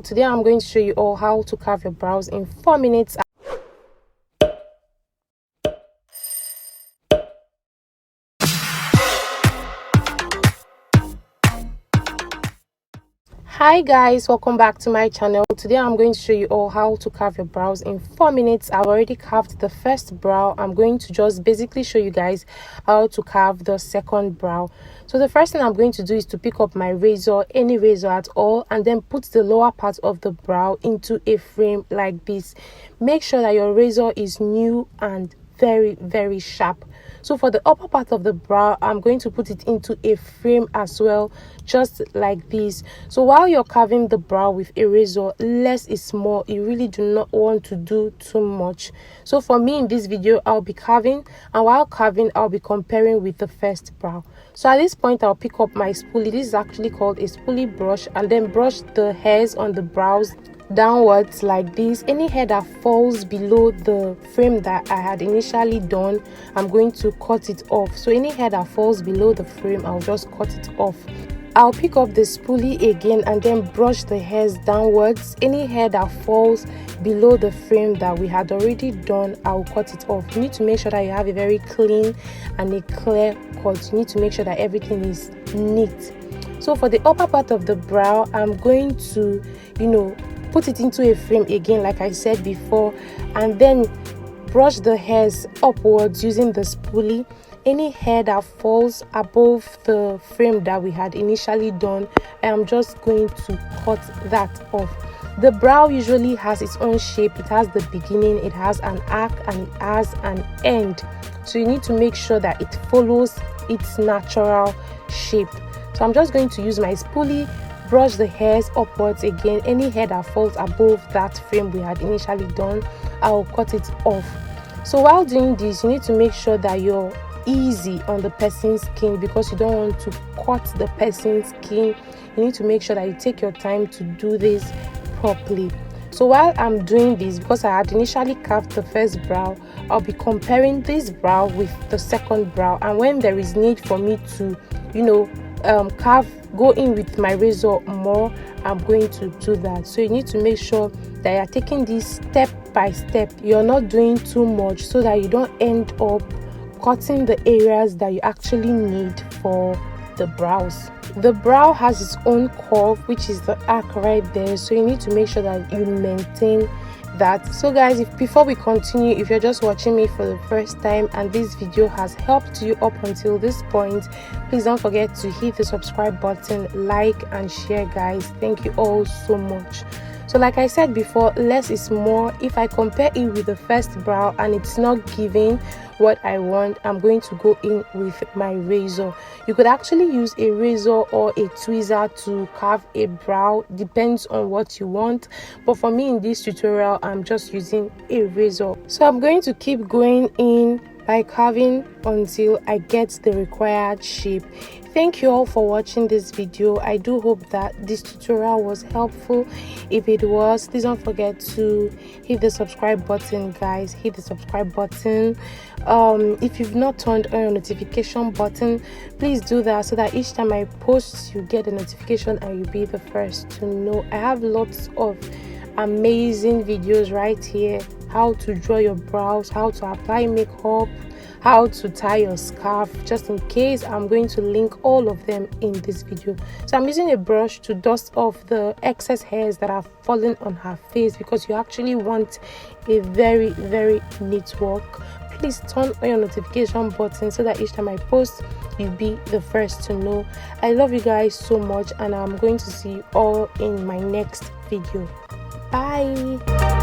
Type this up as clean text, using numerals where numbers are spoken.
Today I'm going to show you all how to carve your brows in 4 minutes. Hi guys, welcome back to my channel. Today I'm going to show you all how to carve your brows in 4 minutes. I've already carved the first brow. I'm going to just basically show you guys how to carve the second brow. So the first thing I'm going to do is to pick up my razor, any razor at all, and then put the lower part of the brow into a frame like this. Make sure that your razor is new and very sharp. So for the upper part of the brow, I'm going to put it into a frame as well, just like this. So while you're carving the brow with a razor, less is more. You really do not want to do too much. So for me in this video, I'll be carving, and while carving, I'll be comparing with the first brow. So at this point, I'll pick up my spoolie. This is actually called a spoolie brush, and then brush the hairs on the brows downwards like this. Any hair that falls below the frame that I had initially done, I'm going to cut it off. So any hair that falls below the frame, I'll just cut it off. I'll pick up the spoolie again and then brush the hairs downwards. Any hair that falls below the frame that we had already done, I'll cut it off. You need to make sure that you have a very clean and a clear cut. You need to make sure that everything is neat. So for the upper part of the brow, I'm going to put it into a frame again, like I said before, and then brush the hairs upwards using the spoolie. Any hair that falls above the frame that we had initially done, I'm just going to cut that off. The brow usually has its own shape. It has the beginning, it has an arc, and it has an end. So you need to make sure that it follows its natural shape. So I'm just going to use my spoolie, brush the hairs upwards again. Any hair that falls above that frame we had initially done, I'll cut it off. So while doing this, you need to make sure that you're easy on the person's skin, because you don't want to cut the person's skin. You need to make sure that you take your time to do this properly. So while I'm doing this, because I had initially carved the first brow, I'll be comparing this brow with the second brow, and when there is need for me to go in with my razor more, I'm going to do that. So you need to make sure that you're taking this step by step. You're not doing too much so that you don't end up cutting the areas that you actually need for the brows. The brow has its own curve, which is the arc right there, so you need to make sure that you maintain that. So guys, before we continue, if you're just watching me for the first time and this video has helped you up until this point, please don't forget to hit the subscribe button, like and share guys. Thank you all so much. So like I said before, less is more. If I compare it with the first brow and it's not giving what I want, I'm going to go in with my razor. You could actually use a razor or a tweezer to carve a brow, depends on what you want, but for me in this tutorial, I'm just using a razor. So I'm going to keep going in by carving until I get the required shape. Thank you all for watching this video. I do hope that this tutorial was helpful. If it was, please don't forget to hit the subscribe button guys. Hit the subscribe button. If you've not turned on your notification button, please do that, so that each time I post you get a notification and you'll be the first to know. I have lots of amazing videos right here: how to draw your brows, how to apply makeup, how to tie your scarf. Just in case, I'm going to link all of them in this video. So I'm using a brush to dust off the excess hairs that are falling on her face, because you actually want a very neat work. Please turn on your notification button so that each time I post, you'll be the first to know. I love you guys so much, and I'm going to see you all in my next video. Bye.